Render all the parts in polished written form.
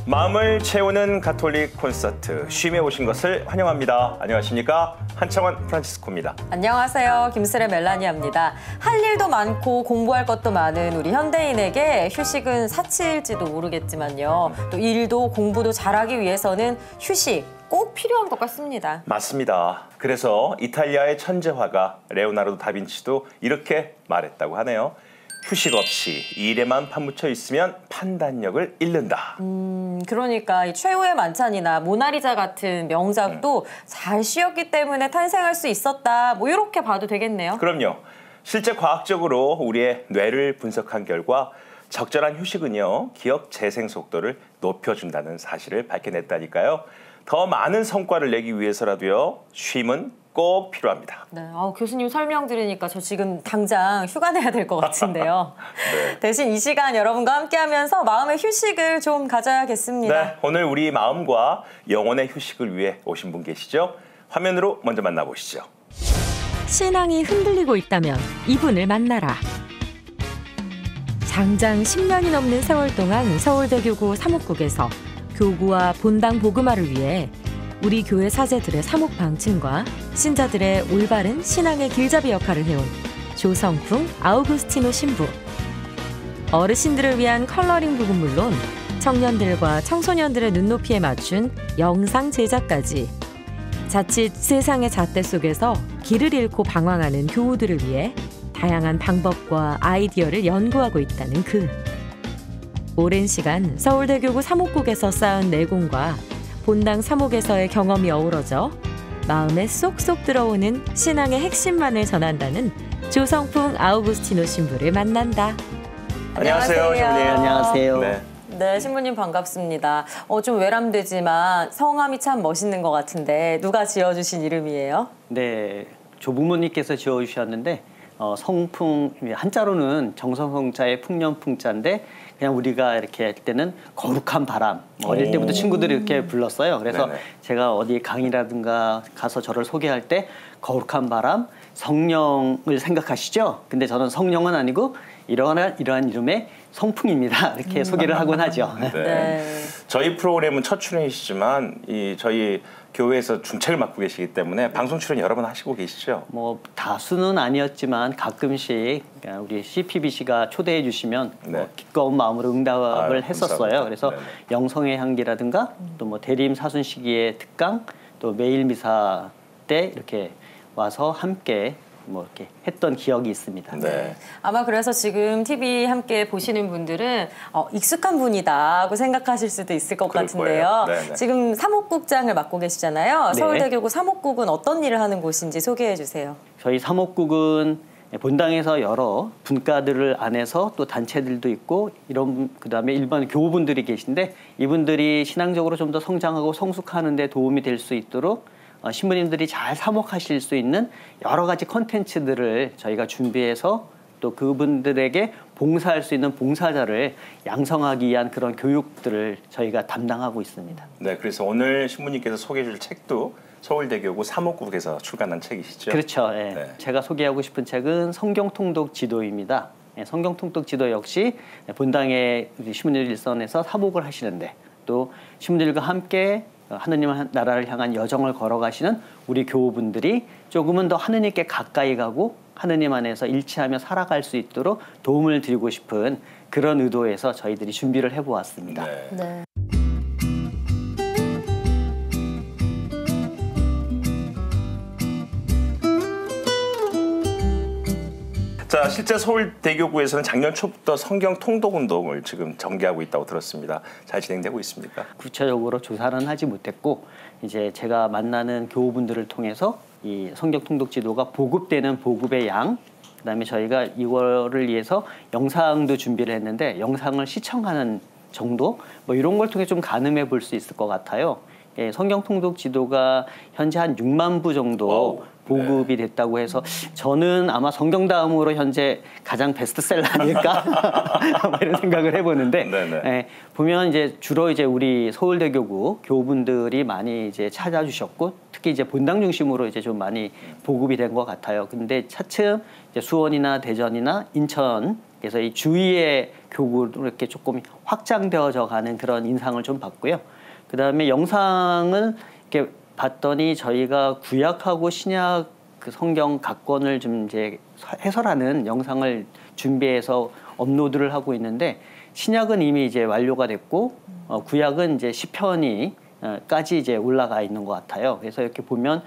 마음을 채우는 가톨릭 콘서트, 쉼에 오신 것을 환영합니다. 안녕하십니까? 한창원 프란치스코입니다. 안녕하세요. 김슬의 멜라니아입니다. 할 일도 많고 공부할 것도 많은 우리 현대인에게 휴식은 사치일지도 모르겠지만요. 또 일도 공부도 잘하기 위해서는 휴식 꼭 필요한 것 같습니다. 맞습니다. 그래서 이탈리아의 천재 화가 레오나르도 다빈치도 이렇게 말했다고 하네요. 휴식 없이 일에만 파묻혀 있으면 판단력을 잃는다. 그러니까 이 최후의 만찬이나 모나리자 같은 명작도 잘 쉬었기 때문에 탄생할 수 있었다. 뭐 이렇게 봐도 되겠네요. 그럼요. 실제 과학적으로 우리의 뇌를 분석한 결과 적절한 휴식은요, 기억 재생 속도를 높여준다는 사실을 밝혀냈다니까요. 더 많은 성과를 내기 위해서라도요, 쉼은 꼭 필요합니다. 네, 교수님 설명 들으니까 저 지금 당장 휴가 내야 될 것 같은데요. 네. 대신 이 시간 여러분과 함께하면서 마음의 휴식을 좀 가져야겠습니다. 네, 오늘 우리 마음과 영혼의 휴식을 위해 오신 분 계시죠? 화면으로 먼저 만나보시죠. 신앙이 흔들리고 있다면 이분을 만나라. 장장 10년이 넘는 세월 동안 서울대교구 사목국에서 교구와 본당 복음화를 위해 우리 교회 사제들의 사목 방침과 신자들의 올바른 신앙의 길잡이 역할을 해온 조성풍 아우구스티노 신부. 어르신들을 위한 컬러링 북은 물론 청년들과 청소년들의 눈높이에 맞춘 영상 제작까지 자칫 세상의 잣대 속에서 길을 잃고 방황하는 교우들을 위해 다양한 방법과 아이디어를 연구하고 있다는 그. 오랜 시간 서울대교구 사목국에서 쌓은 내공과 본당 사목에서의 경험이 어우러져 마음에 쏙쏙 들어오는 신앙의 핵심만을 전한다는 조성풍 아우구스티노 신부를 만난다. 안녕하세요, 신부님. 안녕하세요. 네. 네, 신부님 반갑습니다. 좀 외람되지만 성함이 참 멋있는 것 같은데 누가 지어주신 이름이에요? 네, 조부모님께서 지어주셨는데 성풍, 한자로는 정성성자의 풍년풍자인데 그냥 우리가 이렇게 할 때는 거룩한 바람, 어릴 때부터 친구들이 이렇게 불렀어요. 그래서 네네. 제가 어디 강의라든가 가서 저를 소개할 때 거룩한 바람, 성령을 생각하시죠? 근데 저는 성령은 아니고 이러한 이름의 성풍입니다. 이렇게 소개를 하곤 하죠. 네. 네. 저희 프로그램은 첫 출연이시지만 저희 교회에서 중책을 맡고 계시기 때문에 방송 출연 여러 번 하시고 계시죠? 뭐 다수는 아니었지만 가끔씩 우리 CPBC가 초대해 주시면 네. 기꺼운 마음으로 응답을 했었어요. 감사합니다. 그래서 네네. 영성의 향기라든가 또 뭐 대림 사순시기의 특강 또 매일 미사 때 이렇게 와서 함께 뭐 이렇게 했던 기억이 있습니다. 네. 아마 그래서 지금 TV 함께 보시는 분들은 익숙한 분이다고 생각하실 수도 있을 것 그럴 같은데요. 거예요. 네네. 지금 사목국장을 맡고 계시잖아요. 네. 서울대교구 사목국은 어떤 일을 하는 곳인지 소개해 주세요. 저희 사목국은 본당에서 여러 분과들을 안에서 또 단체들도 있고 그다음에 일반 교우분들이 계신데 이분들이 신앙적으로 좀 더 성장하고 성숙하는 데 도움이 될 수 있도록 신부님들이 잘 사목하실 수 있는 여러 가지 콘텐츠들을 저희가 준비해서 또 그분들에게 봉사할 수 있는 봉사자를 양성하기 위한 그런 교육들을 저희가 담당하고 있습니다. 네, 그래서 오늘 신부님께서 소개해 줄 책도 서울대교구 사목국에서 출간한 책이시죠? 그렇죠. 예. 네. 제가 소개하고 싶은 책은 성경통독 지도입니다. 성경통독 지도 역시 본당의 신부님 일선에서 사목을 하시는데 또 신부님들과 함께 하느님 나라를 향한 여정을 걸어가시는 우리 교우분들이 조금은 더 하느님께 가까이 가고 하느님 안에서 일치하며 살아갈 수 있도록 도움을 드리고 싶은 그런 의도에서 저희들이 준비를 해보았습니다. 네. 네. 자, 실제 서울대교구에서는 작년 초부터 성경 통독 운동을 지금 전개하고 있다고 들었습니다. 잘 진행되고 있습니까? 구체적으로 조사는 하지 못했고 이제 제가 만나는 교우분들을 통해서 이 성경 통독 지도가 보급되는 보급의 양, 그다음에 저희가 이거를 위해서 영상도 준비를 했는데 영상을 시청하는 정도 뭐 이런 걸 통해 좀 가늠해 볼 수 있을 것 같아요. 성경 통독 지도가 현재 한 6만 부 정도 와우. 보급이 됐다고 해서 저는 아마 성경 다음으로 현재 가장 베스트셀러 아닐까 이런 생각을 해보는데 보면 이제 주로 이제 우리 서울대교구 교우분들이 많이 이제 찾아주셨고 특히 이제 본당 중심으로 이제 좀 많이 보급이 된 것 같아요. 근데 차츰 이제 수원이나 대전이나 인천 그래서 이 주위의 교구로 이렇게 조금 확장되어져 가는 그런 인상을 좀 봤고요. 그 다음에 영상을 이렇게 봤더니 저희가 구약하고 신약 그 성경 각 권을 좀 이제 해설하는 영상을 준비해서 업로드를 하고 있는데 신약은 이미 이제 완료가 됐고 구약은 이제 시편이까지 이제 올라가 있는 것 같아요. 그래서 이렇게 보면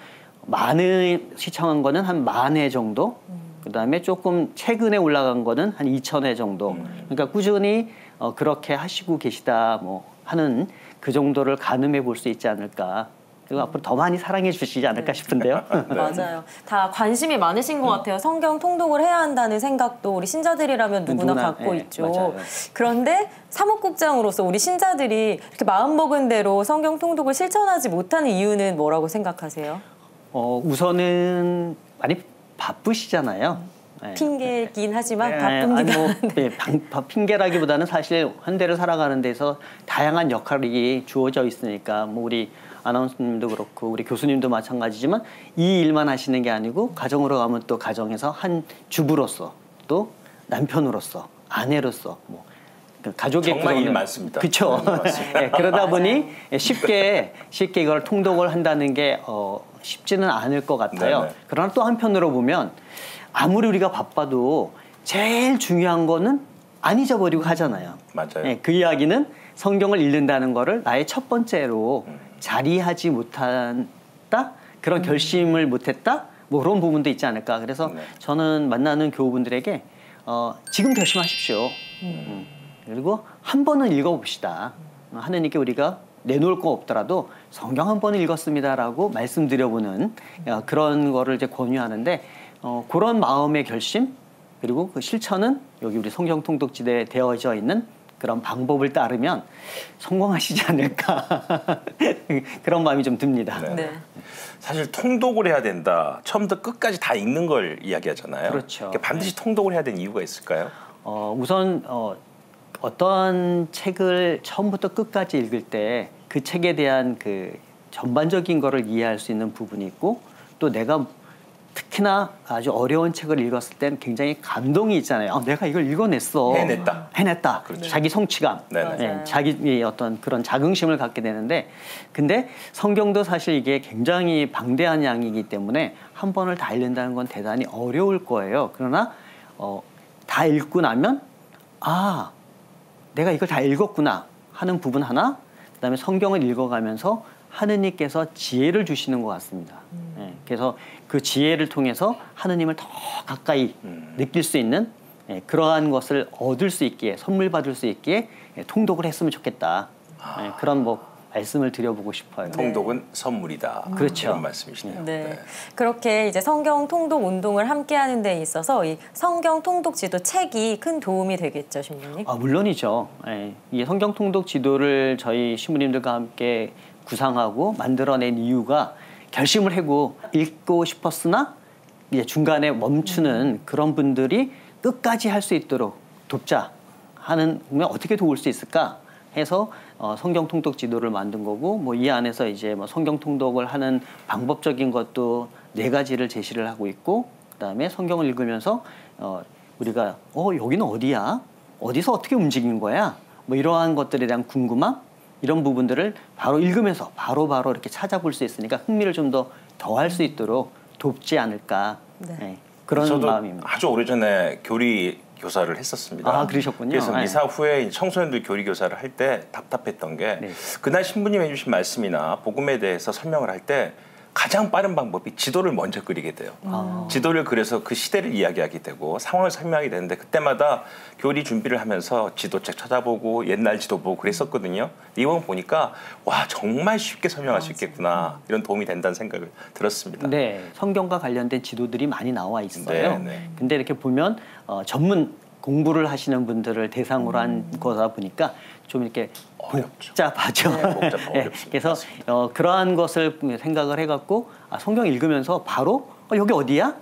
많은 시청한 거는 한 10,000회 정도. 그다음에 조금 최근에 올라간 거는 한 2,000회 정도. 그러니까 꾸준히 그렇게 하시고 계시다 뭐 하는 그 정도를 가늠해 볼 수 있지 않을까. 그리고 앞으로 더 많이 사랑해 주시지 않을까 싶은데요. 맞아요. 다 관심이 많으신 것 같아요. 성경 통독을 해야 한다는 생각도 우리 신자들이라면 누구나 갖고 있죠. 맞아요. 그런데 사무국장으로서 우리 신자들이 이렇게 마음먹은 대로 성경 통독을 실천하지 못하는 이유는 뭐라고 생각하세요? 우선은 많이 바쁘시잖아요. 핑계긴 하지만 바쁩니다. 핑계라기보다는 사실 현대를 살아가는 데서 다양한 역할이 주어져 있으니까 뭐 우리 아나운서님도 그렇고 우리 교수님도 마찬가지지만 이 일만 하시는 게 아니고 가정으로 가면 또 가정에서 한 주부로서 또 남편으로서 아내로서 뭐 가족의 정말 일 많습니다. 그렇죠. 네, 그러다 보니 쉽게 이걸 통독을 한다는 게 쉽지는 않을 것 같아요. 네네. 그러나 또 한편으로 보면 아무리 우리가 바빠도 제일 중요한 거는 안 잊어버리고 하잖아요. 맞아요. 네, 그 이야기는 성경을 읽는다는 거를 나의 첫 번째로 자리하지 못한다? 그런 결심을 못했다? 뭐 그런 부분도 있지 않을까. 그래서 저는 만나는 교우분들에게 지금 결심하십시오. 그리고 한 번은 읽어봅시다. 하느님께 우리가 내놓을 거 없더라도 성경 한 번은 읽었습니다라고 말씀드려보는 그런 거를 이제 권유하는데 그런 마음의 결심 그리고 그 실천은 여기 우리 성경 통독지대에 되어져 있는 그런 방법을 따르면 성공하시지 않을까 그런 마음이 좀 듭니다. 네. 사실 통독을 해야 된다. 처음부터 끝까지 다 읽는 걸 이야기하잖아요. 그렇죠. 반드시 통독을 해야 되는 이유가 있을까요? 우선 어떤 책을 처음부터 끝까지 읽을 때 그 책에 대한 그 전반적인 거를 이해할 수 있는 부분이 있고 또 내가 특히나 아주 어려운 책을 읽었을 땐 굉장히 감동이 있잖아요. 내가 이걸 읽어냈어. 해냈다. 그렇죠. 자기 성취감. 자기 어떤 그런 자긍심을 갖게 되는데 근데 성경도 사실 이게 굉장히 방대한 양이기 때문에 한 번을 다 읽는다는 건 대단히 어려울 거예요. 그러나 다 읽고 나면 내가 이걸 다 읽었구나 하는 부분 하나 그다음에 성경을 읽어가면서 하느님께서 지혜를 주시는 것 같습니다. 그래서 그 지혜를 통해서 하느님을 더 가까이 느낄 수 있는 그러한 것을 얻을 수 있기에 선물 받을 수 있기에 통독을 했으면 좋겠다. 그런 뭐 말씀을 드려보고 싶어요. 통독은 선물이다. 그렇죠. 이런 말씀이시네요. 네. 그렇게 이제 성경 통독 운동을 함께하는 데 있어서 이 성경 통독 지도 책이 큰 도움이 되겠죠, 신부님? 물론이죠. 이 성경 통독 지도를 저희 신부님들과 함께 구상하고 만들어낸 이유가 결심을 하고 읽고 싶었으나 이제 중간에 멈추는 그런 분들이 끝까지 할 수 있도록 돕자 하는 보면 어떻게 도울 수 있을까 해서 성경 통독 지도를 만든 거고 뭐 이 안에서 이제 뭐 성경 통독을 하는 방법적인 것도 4가지를 제시를 하고 있고 그다음에 성경을 읽으면서 우리가 여기는 어디야? 어디서 어떻게 움직인 거야? 뭐 이러한 것들에 대한 궁금함 이런 부분들을 바로 읽으면서 바로바로 이렇게 찾아볼 수 있으니까 흥미를 좀 더 더할 수 있도록 돕지 않을까 그런 저도 마음입니다. 아주 오래전에 교리 교사를 했었습니다. 그러셨군요. 그래서 이사 후에 청소년들 교리 교사를 할 때 답답했던 게 그날 신부님 해주신 말씀이나 복음에 대해서 설명을 할 때 가장 빠른 방법이 지도를 먼저 그리게 돼요. 지도를 그려서 그 시대를 이야기하게 되고 상황을 설명하게 되는데 그때마다 교리 준비를 하면서 지도책 찾아보고 옛날 지도 보고 그랬었거든요. 이번 보니까 와 정말 쉽게 설명할 수 있겠구나 이런 도움이 된다는 생각을 들었습니다. 네, 성경과 관련된 지도들이 많이 나와 있어요. 근데 이렇게 보면 전문 공부를 하시는 분들을 대상으로 한 거다 보니까 좀 이렇게 복잡하죠. 복잡하고 그래서 그러한 것을 생각을 해갖고 성경 읽으면서 바로 여기 어디야?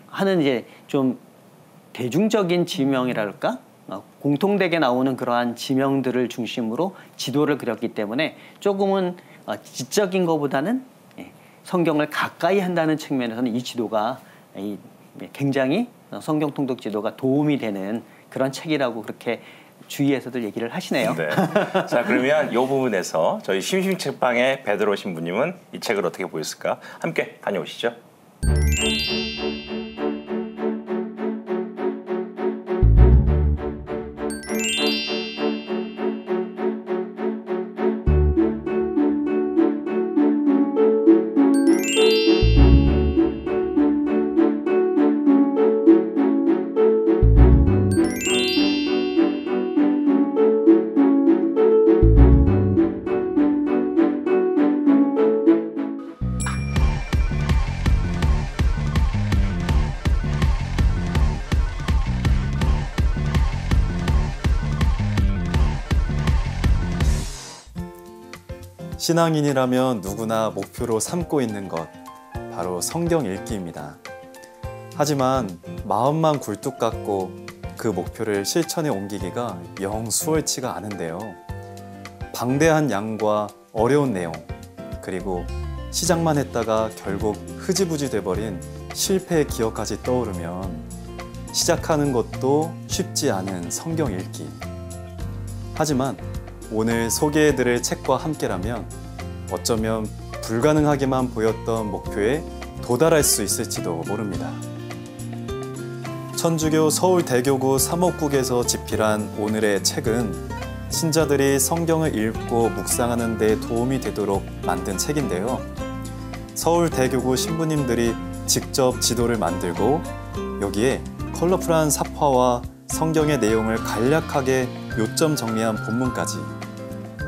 하는 이제 좀 대중적인 지명이랄까? 공통되게 나오는 그러한 지명들을 중심으로 지도를 그렸기 때문에 조금은 지적인 것보다는 성경을 가까이 한다는 측면에서는 이 지도가 굉장히 성경 통독 지도가 도움이 되는 그런 책이라고 그렇게 주위에서들 얘기를 하시네요. 네. 자, 그러면 이 부분에서 저희 심심책방의 베드로 신부님은 이 책을 어떻게 보셨을까? 함께 다녀오시죠. 신앙인이라면 누구나 목표로 삼고 있는 것, 바로 성경 읽기입니다. 하지만 마음만 굴뚝 같고 그 목표를 실천에 옮기기가 영 수월치가 않은데요. 방대한 양과 어려운 내용, 그리고 시작만 했다가 결국 흐지부지 돼버린 실패의 기억까지 떠오르면 시작하는 것도 쉽지 않은 성경 읽기. 하지만 오늘 소개해드릴 책과 함께라면 어쩌면 불가능하게만 보였던 목표에 도달할 수 있을지도 모릅니다. 천주교 서울대교구 사목국에서 집필한 오늘의 책은 신자들이 성경을 읽고 묵상하는 데 도움이 되도록 만든 책인데요. 서울대교구 신부님들이 직접 지도를 만들고 여기에 컬러풀한 사파와 성경의 내용을 간략하게 요점 정리한 본문까지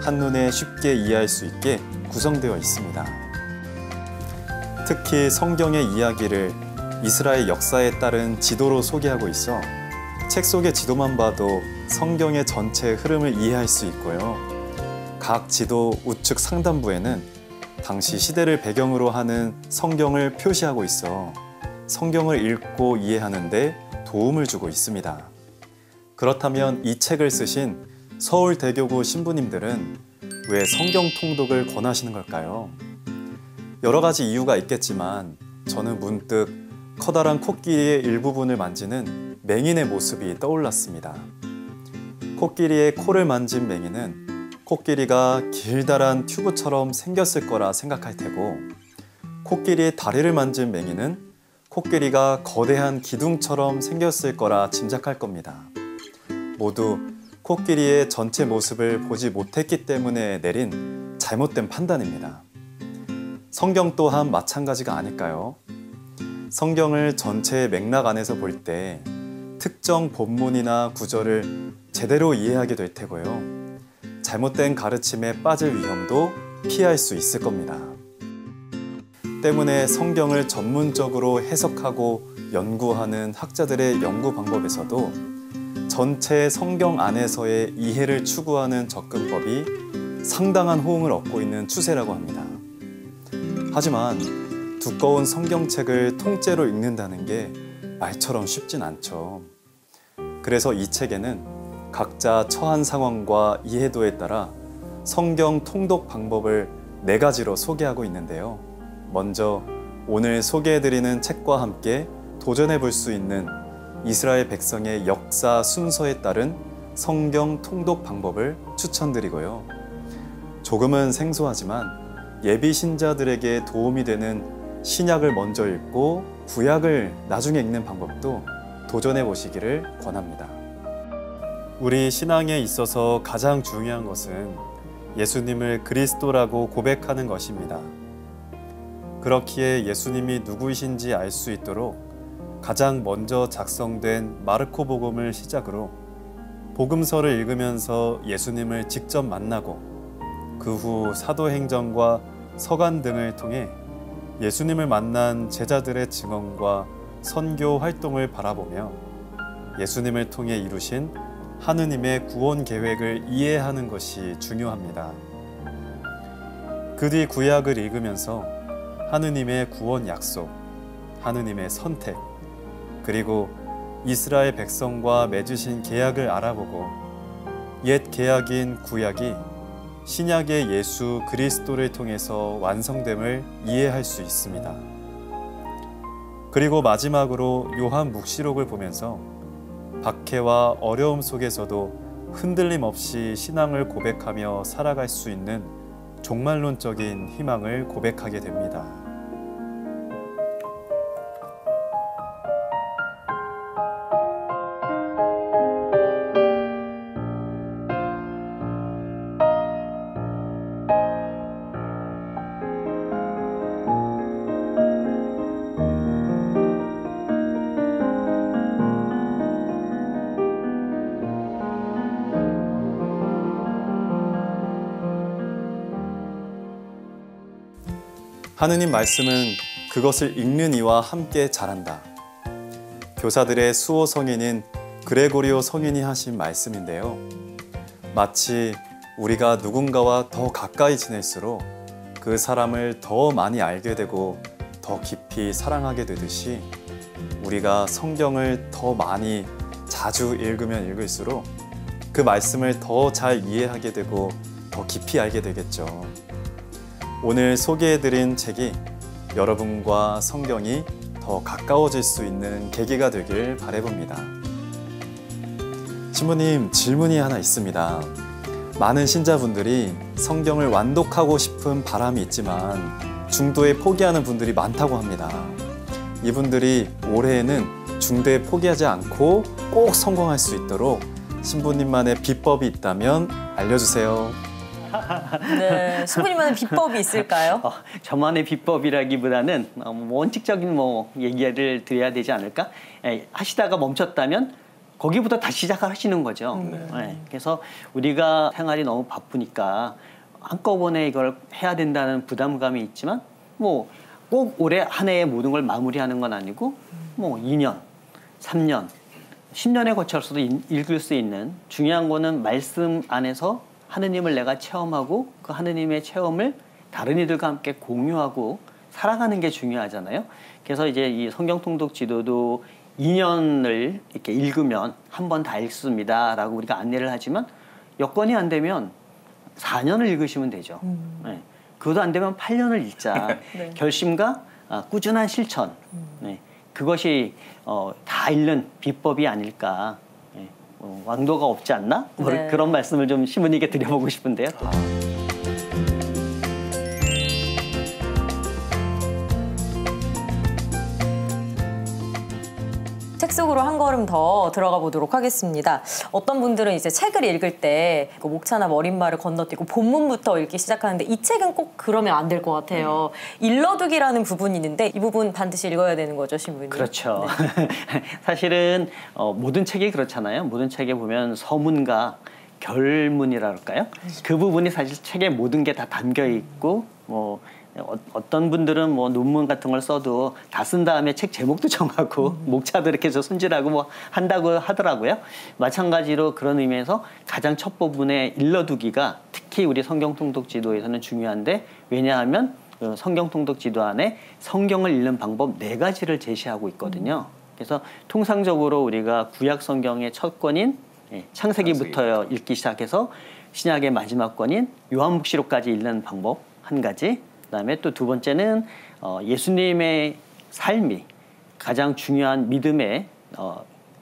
한눈에 쉽게 이해할 수 있게 구성되어 있습니다. 특히 성경의 이야기를 이스라엘 역사에 따른 지도로 소개하고 있어 책 속의 지도만 봐도 성경의 전체 흐름을 이해할 수 있고요. 각 지도 우측 상단부에는 당시 시대를 배경으로 하는 성경을 표시하고 있어 성경을 읽고 이해하는 데 도움을 주고 있습니다. 그렇다면 이 책을 쓰신 서울대교구 신부님들은 왜 성경 통독을 권하시는 걸까요? 여러 가지 이유가 있겠지만 저는 문득 커다란 코끼리의 일부분을 만지는 맹인의 모습이 떠올랐습니다. 코끼리의 코를 만진 맹인은 코끼리가 길다란 튜브처럼 생겼을 거라 생각할 테고, 코끼리의 다리를 만진 맹인은 코끼리가 거대한 기둥처럼 생겼을 거라 짐작할 겁니다. 모두 코끼리의 전체 모습을 보지 못했기 때문에 내린 잘못된 판단입니다. 성경 또한 마찬가지가 아닐까요? 성경을 전체의 맥락 안에서 볼 때 특정 본문이나 구절을 제대로 이해하게 될 테고요. 잘못된 가르침에 빠질 위험도 피할 수 있을 겁니다. 때문에 성경을 전문적으로 해석하고 연구하는 학자들의 연구 방법에서도 전체 성경 안에서의 이해를 추구하는 접근법이 상당한 호응을 얻고 있는 추세라고 합니다. 하지만 두꺼운 성경책을 통째로 읽는다는 게 말처럼 쉽진 않죠. 그래서 이 책에는 각자 처한 상황과 이해도에 따라 성경 통독 방법을 4가지로 소개하고 있는데요. 먼저 오늘 소개해드리는 책과 함께 도전해 볼 수 있는 이스라엘 백성의 역사 순서에 따른 성경 통독 방법을 추천드리고요. 조금은 생소하지만 예비 신자들에게 도움이 되는 신약을 먼저 읽고 구약을 나중에 읽는 방법도 도전해 보시기를 권합니다. 우리 신앙에 있어서 가장 중요한 것은 예수님을 그리스도라고 고백하는 것입니다. 그렇기에 예수님이 누구이신지 알 수 있도록 가장 먼저 작성된 마르코 복음을 시작으로 복음서를 읽으면서 예수님을 직접 만나고 그 후 사도행전과 서간 등을 통해 예수님을 만난 제자들의 증언과 선교 활동을 바라보며 예수님을 통해 이루신 하느님의 구원 계획을 이해하는 것이 중요합니다. 그 뒤 구약을 읽으면서 하느님의 구원 약속, 하느님의 선택, 그리고 이스라엘 백성과 맺으신 계약을 알아보고 옛 계약인 구약이 신약의 예수 그리스도를 통해서 완성됨을 이해할 수 있습니다. 그리고 마지막으로 요한 묵시록을 보면서 박해와 어려움 속에서도 흔들림 없이 신앙을 고백하며 살아갈 수 있는 종말론적인 희망을 고백하게 됩니다. 하느님 말씀은 그것을 읽는 이와 함께 자란다. 교사들의 수호 성인인 그레고리오 성인이 하신 말씀인데요. 마치 우리가 누군가와 더 가까이 지낼수록 그 사람을 더 많이 알게 되고 더 깊이 사랑하게 되듯이 우리가 성경을 더 많이 자주 읽으면 읽을수록 그 말씀을 더 잘 이해하게 되고 더 깊이 알게 되겠죠. 오늘 소개해드린 책이 여러분과 성경이 더 가까워질 수 있는 계기가 되길 바라봅니다. 신부님, 질문이 하나 있습니다. 많은 신자분들이 성경을 완독하고 싶은 바람이 있지만 중도에 포기하는 분들이 많다고 합니다. 이분들이 올해에는 중도에 포기하지 않고 꼭 성공할 수 있도록 신부님만의 비법이 있다면 알려주세요. 네, 신부님만의 비법이 있을까요? 저만의 비법이라기보다는 원칙적인 얘기를 드려야 되지 않을까? 하시다가 멈췄다면 거기부터 다시 시작하시는 거죠. 그래서 우리가 생활이 너무 바쁘니까 한꺼번에 이걸 해야 된다는 부담감이 있지만 꼭 올해 한 해의 모든 걸 마무리하는 건 아니고 2년, 3년, 10년에 거쳐서도 읽을 수 있는, 중요한 거는 말씀 안에서 하느님을 내가 체험하고 그 하느님의 체험을 다른 이들과 함께 공유하고 살아가는 게 중요하잖아요. 그래서 이제 이 성경 통독 지도도 2년을 이렇게 읽으면 한 번 다 읽습니다라고 우리가 안내를 하지만 여건이 안 되면 4년을 읽으시면 되죠. 네. 그것도 안 되면 8년을 읽자. 네. 결심과 꾸준한 실천. 네. 그것이 다 읽는 비법이 아닐까. 왕도가 없지 않나? 네. 그런 말씀을 좀 신부님께 드려보고 싶은데요. 책 속으로 한 걸음 더 들어가 보도록 하겠습니다. 어떤 분들은 이제 책을 읽을 때 목차나 머릿말을 건너뛰고 본문부터 읽기 시작하는데 이 책은 꼭 그러면 안 될 것 같아요. 일러두기라는 부분이 있는데 이 부분 반드시 읽어야 되는 거죠, 신부님? 그렇죠. 네. 사실은 모든 책이 그렇잖아요. 모든 책에 보면 서문과 결문이라 할까요? 그 부분이 사실 책에 모든 게 다 담겨 있고 어떤 분들은 논문 같은 걸 써도 다 쓴 다음에 책 제목도 정하고 목차도 이렇게 해서 손질하고 한다고 하더라고요. 마찬가지로 그런 의미에서 가장 첫 부분의 일러두기가 특히 우리 성경 통독 지도에서는 중요한데, 왜냐하면 성경 통독 지도 안에 성경을 읽는 방법 4가지를 제시하고 있거든요. 그래서 통상적으로 우리가 구약 성경의 첫 권인 창세기부터 읽기 시작해서 신약의 마지막 권인 요한묵시록까지 읽는 방법 한 가지, 그다음에 또 두 번째는 예수님의 삶이 가장 중요한 믿음의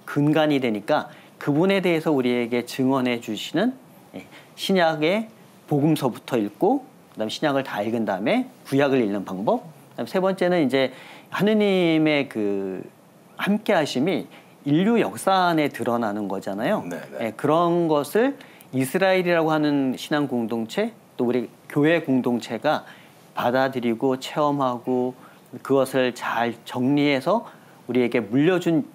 근간이 되니까 그분에 대해서 우리에게 증언해 주시는 신약의 복음서부터 읽고, 그다음에 신약을 다 읽은 다음에 구약을 읽는 방법, 그다음에 세 번째는 이제 하느님의 그 함께 하심이 인류 역사 안에 드러나는 거잖아요. 그런 것을 이스라엘이라고 하는 신앙 공동체, 또 우리 교회 공동체가 받아들이고 체험하고 그것을 잘 정리해서 우리에게 물려준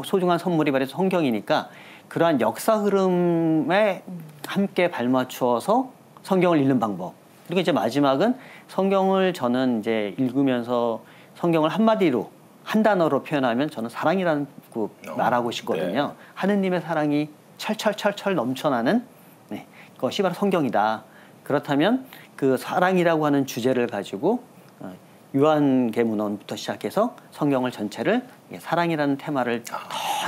소중한 선물이 바로 성경이니까 그러한 역사 흐름에 함께 발맞추어서 성경을 읽는 방법. 그리고 이제 마지막은 성경을 저는 이제 읽으면서 성경을 한마디로 한 단어로 표현하면 저는 사랑이라는 말하고 싶거든요. 네. 하느님의 사랑이 철철철철 넘쳐나는 것이 바로 성경이다. 그렇다면 그 사랑이라고 하는 주제를 가지고 요한계문헌부터 시작해서 성경을 전체를 사랑이라는 테마를 더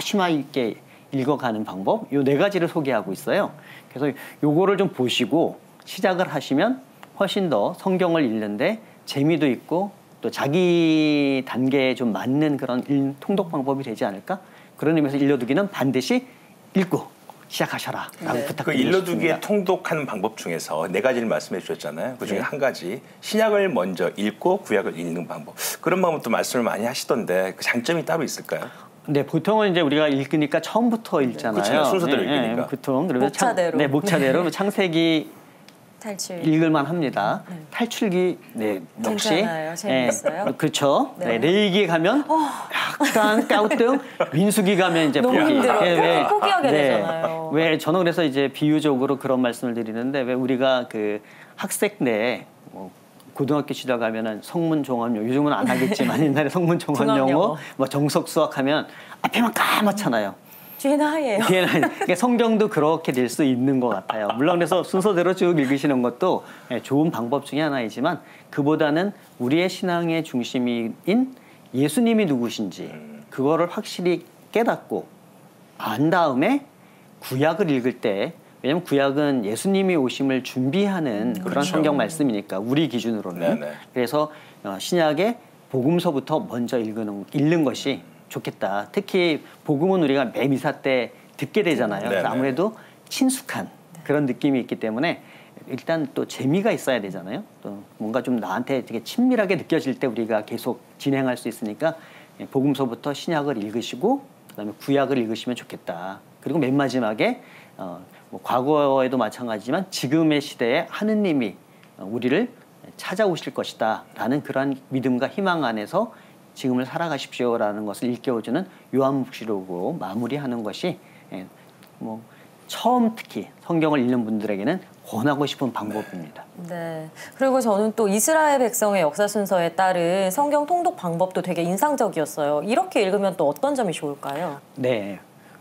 심화 있게 읽어가는 방법, 요 4가지를 소개하고 있어요. 그래서 요거를 좀 보시고 시작을 하시면 훨씬 더 성경을 읽는데 재미도 있고 또 자기 단계에 좀 맞는 그런 통독 방법이 되지 않을까? 그런 의미에서 일러두기는 반드시 읽고 시작하셔라 라고 부탁드립니다. 그 일러두기의 통독하는 방법 중에서 4가지를 말씀해 주셨잖아요. 그중에 한 가지 신약을 먼저 읽고 구약을 읽는 방법. 그런 방법도 말씀을 많이 하시던데 그 장점이 따로 있을까요? 네, 보통은 이제 우리가 읽으니까 처음부터 읽잖아요. 그렇죠. 순서대로 읽으니까. 보통 목차대로. 목차대로 창세기 탈출. 읽을만 합니다. 탈출기 역시 괜찮아요. 재밌어요. 그렇죠. 네. 레위기에 가면 약간 까우뚱, 민수기 가면 이제 너무 포기. 힘들어요. 포기하게 되잖아요. 왜 저는 그래서 이제 비유적으로 그런 말씀을 드리는데 왜 우리가 그 학생 내 고등학교 시절 가면은 성문 종합 영어 요즘은 안 하겠지만 옛날에 성문 종합 영어 뭐 정석 수학하면 앞에만 까맣잖아요. 뒤에는 하얘요. 그러니까 성경도 그렇게 될 수 있는 것 같아요. 물론 그래서 순서대로 쭉 읽으시는 것도 좋은 방법 중에 하나이지만 그보다는 우리의 신앙의 중심인 예수님이 누구신지 그거를 확실히 깨닫고 안 다음에 구약을 읽을 때 왜냐하면 구약은 예수님이 오심을 준비하는 그런 그렇죠. 성경 말씀이니까 우리 기준으로는 네네. 그래서 신약의 복음서부터 먼저 읽는 것이 좋겠다. 특히 복음은 우리가 매 미사 때 듣게 되잖아요. 그래서 아무래도 친숙한 그런 느낌이 있기 때문에 일단 또 재미가 있어야 되잖아요. 또 뭔가 좀 나한테 되게 친밀하게 느껴질 때 우리가 계속 진행할 수 있으니까 복음서부터 신약을 읽으시고 그다음에 구약을 읽으시면 좋겠다. 그리고 맨 마지막에 뭐 과거에도 마찬가지지만 지금의 시대에 하느님이 우리를 찾아오실 것이다 라는 그러한 믿음과 희망 안에서 지금을 살아가십시오라는 것을 일깨워주는 요한복음으로 마무리하는 것이 뭐 처음 특히 성경을 읽는 분들에게는 권하고 싶은 방법입니다. 네. 그리고 저는 또 이스라엘 백성의 역사 순서에 따른 성경 통독 방법도 되게 인상적이었어요. 이렇게 읽으면 또 어떤 점이 좋을까요? 네.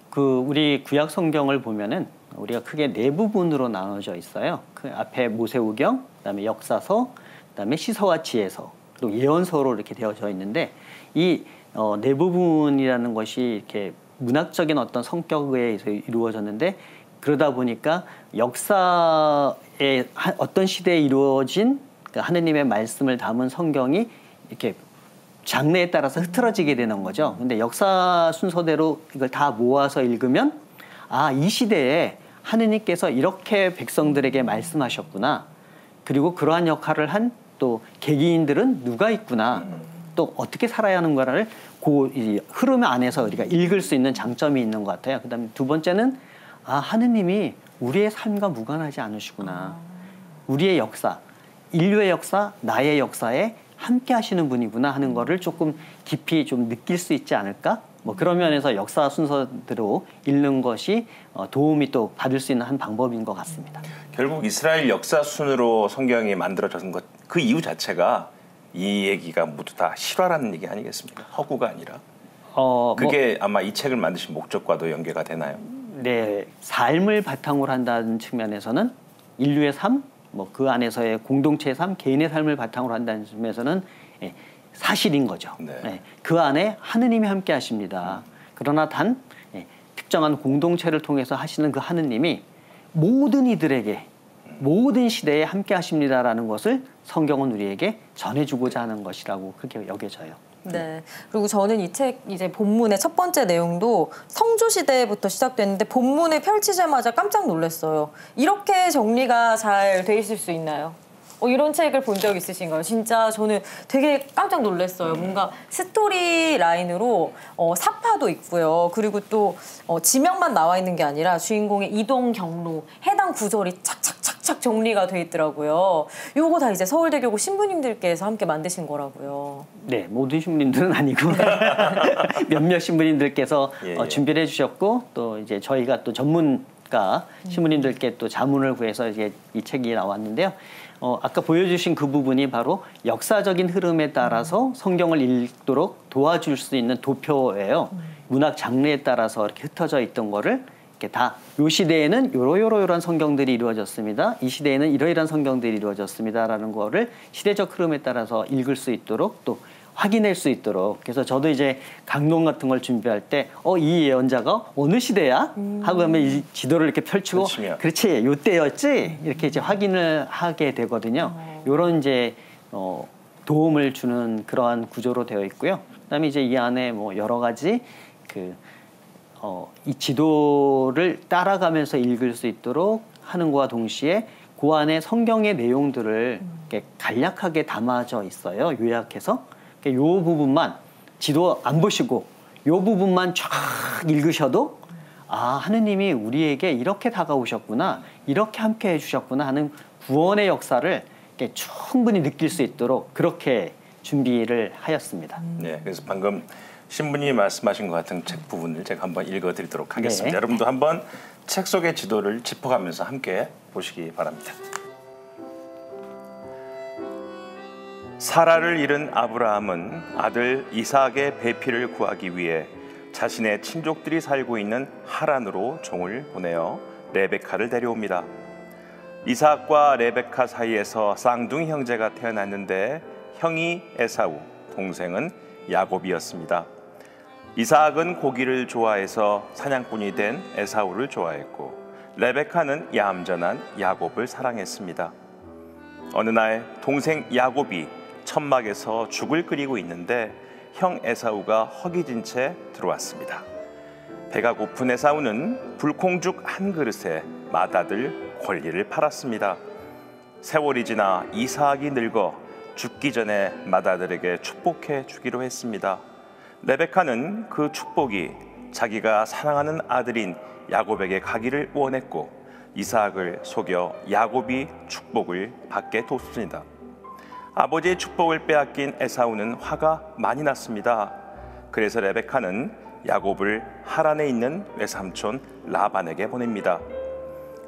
그 우리 구약 성경을 보면은 우리가 크게 4부분으로 나눠져 있어요. 그 앞에 모세오경, 그다음에 역사서, 그다음에 시서와 지혜서, 그리고 예언서로 이렇게 되어져 있는데 이 4부분이라는 것이 이렇게 문학적인 어떤 성격에 의해서 이루어졌는데 그러다 보니까 역사의 어떤 시대에 이루어진 하느님의 말씀을 담은 성경이 이렇게 장르에 따라서 흐트러지게 되는 거죠. 근데 역사 순서대로 이걸 다 모아서 읽으면 이 시대에 하느님께서 이렇게 백성들에게 말씀하셨구나. 그리고 그러한 역할을 한 또 계기인들은 누가 있구나. 또 어떻게 살아야 하는가를 그 흐름 안에서 우리가 읽을 수 있는 장점이 있는 것 같아요. 그다음에 두 번째는 하느님이 우리의 삶과 무관하지 않으시구나. 우리의 역사, 인류의 역사, 나의 역사에 함께 하시는 분이구나 하는 거를 조금 깊이 좀 느낄 수 있지 않을까? 뭐 그런 면에서 역사 순서대로 읽는 것이 도움이 또 받을 수 있는 한 방법인 것 같습니다. 결국 이스라엘 역사 순으로 성경이 만들어진 것, 그 이유 자체가 이 얘기가 모두 다 실화라는 얘기 아니겠습니까? 허구가 아니라. 그게 아마 이 책을 만드신 목적과도 연계가 되나요? 네, 삶을 바탕으로 한다는 측면에서는 인류의 삶, 뭐 그 안에서의 공동체의 삶, 개인의 삶을 바탕으로 한다는 측면에서는 사실인 거죠. 네. 그 안에 하느님이 함께 하십니다. 그러나 단 특정한 공동체를 통해서 하시는 그 하느님이 모든 이들에게 모든 시대에 함께 하십니다라는 것을 성경은 우리에게 전해주고자 하는 것이라고 그렇게 여겨져요. 네. 그리고 저는 이 책 이제 본문의 첫 번째 내용도 성조 시대부터 시작됐는데 본문을 펼치자마자 깜짝 놀랐어요. 이렇게 정리가 잘 돼 있을 수 있나요? 이런 책을 본 적 있으신가요? 진짜 저는 되게 깜짝 놀랐어요. 뭔가 스토리 라인으로 사파도 있고요. 그리고 또 지명만 나와 있는 게 아니라 주인공의 이동 경로, 해당 구절이 착착착착 정리가 돼 있더라고요. 요거 다 이제 서울대교구 신부님들께서 함께 만드신 거라고요. 네, 모든 신부님들은 아니고 몇몇 신부님들께서 준비를 해주셨고 또 이제 저희가 또 전문 신부님들께 또 자문을 구해서 이제 이 책이 나왔는데요. 아까 보여주신 그 부분이 바로 역사적인 흐름에 따라서 성경을 읽도록 도와줄 수 있는 도표예요. 문학 장르에 따라서 이렇게 흩어져 있던 거를 이렇게 다 요 시대에는 요런 성경들이 이루어졌습니다. 이 시대에는 이러이러한 성경들이 이루어졌습니다라는 거를 시대적 흐름에 따라서 읽을 수 있도록 또 확인할 수 있도록. 그래서 저도 이제 강론 같은 걸 준비할 때 이 예언자가 어느 시대야? 하고 하면 이 지도를 이렇게 펼치고 그렇지 요때였지? 이렇게 이제 확인을 하게 되거든요. 요런 이제 도움을 주는 그러한 구조로 되어 있고요. 그다음에 이제 이 안에 뭐 여러 가지 이 지도를 따라가면서 읽을 수 있도록 하는 것과 동시에 그 안에 성경의 내용들을 이렇게 간략하게 담아져 있어요. 요약해서. 이 부분만 지도 안 보시고 이 부분만 쫙 읽으셔도 하느님이 우리에게 이렇게 다가오셨구나, 이렇게 함께 해주셨구나 하는 구원의 역사를 이렇게 충분히 느낄 수 있도록 그렇게 준비를 하였습니다. 네, 그래서 방금 신부님이 말씀하신 것 같은 책 부분을 제가 한번 읽어드리도록 하겠습니다. 네. 여러분도 한번 책 속의 지도를 짚어가면서 함께 보시기 바랍니다. 사라를 잃은 아브라함은 아들 이삭의 배필을 구하기 위해 자신의 친족들이 살고 있는 하란으로 종을 보내어 레베카를 데려옵니다. 이삭과 레베카 사이에서 쌍둥이 형제가 태어났는데 형이 에사우, 동생은 야곱이었습니다. 이삭은 고기를 좋아해서 사냥꾼이 된 에사우를 좋아했고 레베카는 얌전한 야곱을 사랑했습니다. 어느 날 동생 야곱이 천막에서 죽을 끓이고 있는데 형 에사우가 허기진 채 들어왔습니다. 배가 고픈 에사우는 불콩죽 한 그릇에 맏아들 권리를 팔았습니다. 세월이 지나 이삭이 늙어 죽기 전에 맏아들에게 축복해 주기로 했습니다. 레베카는 그 축복이 자기가 사랑하는 아들인 야곱에게 가기를 원했고 이삭을 속여 야곱이 축복을 받게 뒀습니다. 아버지의 축복을 빼앗긴 에사우는 화가 많이 났습니다. 그래서 레베카는 야곱을 하란에 있는 외삼촌 라반에게 보냅니다.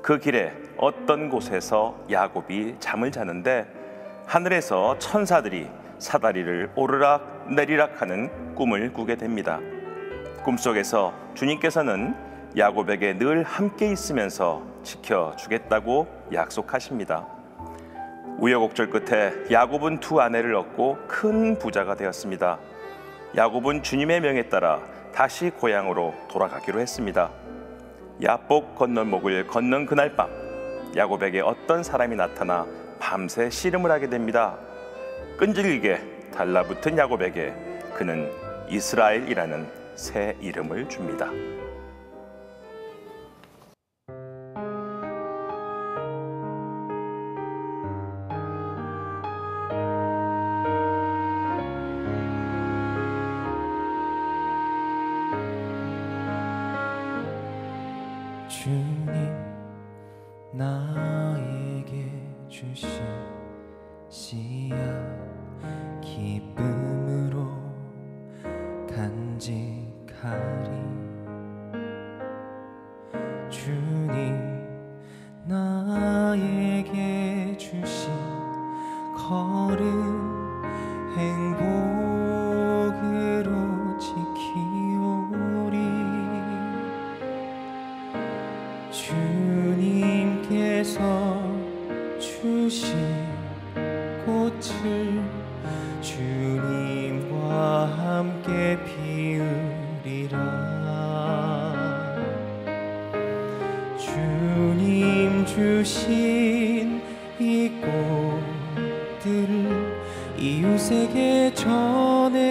그 길에 어떤 곳에서 야곱이 잠을 자는데 하늘에서 천사들이 사다리를 오르락 내리락하는 꿈을 꾸게 됩니다. 꿈속에서 주님께서는 야곱에게 늘 함께 있으면서 지켜주겠다고 약속하십니다. 우여곡절 끝에 야곱은 두 아내를 얻고 큰 부자가 되었습니다. 야곱은 주님의 명에 따라 다시 고향으로 돌아가기로 했습니다. 야복 건널목을 건넌 그날 밤 야곱에게 어떤 사람이 나타나 밤새 씨름을 하게 됩니다. 끈질기게 달라붙은 야곱에게 그는 이스라엘이라는 새 이름을 줍니다. 주님 나에게 주신 씨앗 기쁨으로 간직하리. 주님 나에게 주신 걸음 행복으로 지키오리. 주님께서 주신 꽃을 주님과 함께 피우리라. 주님 주신 이 꽃들을 이웃에게 전해주리라.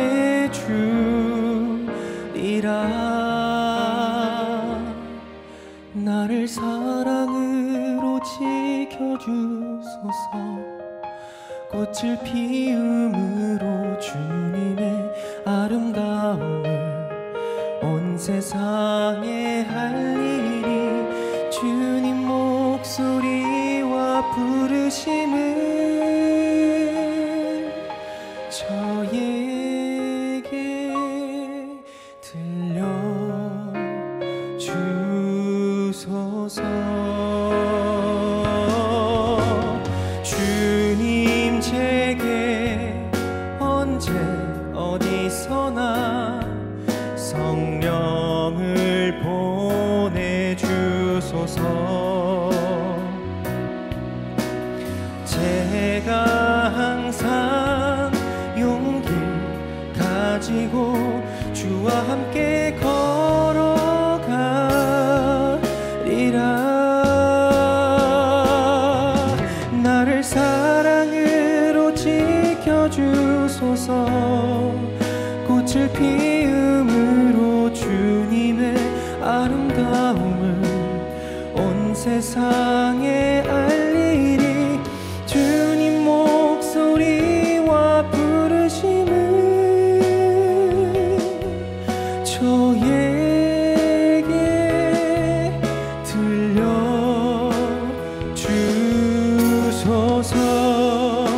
나를 사랑으로 지켜주소서. 꽃을 피움으로 주님의 아름다움을 온 세상에 알리리. 주님 목소리와 부르심을 저에게 들려주소서. 주님 제게 언제 어디서나 성령을 보내주소서. 제가 항상 용기 가지고 주와 함께 걸어가리라. 나를 사랑으로 지켜주소서. 꽃을 피움으로 주님의 아름다움을 온 세상에 알리리. 주님 목소리와 부르심을 저에게 들려주소서.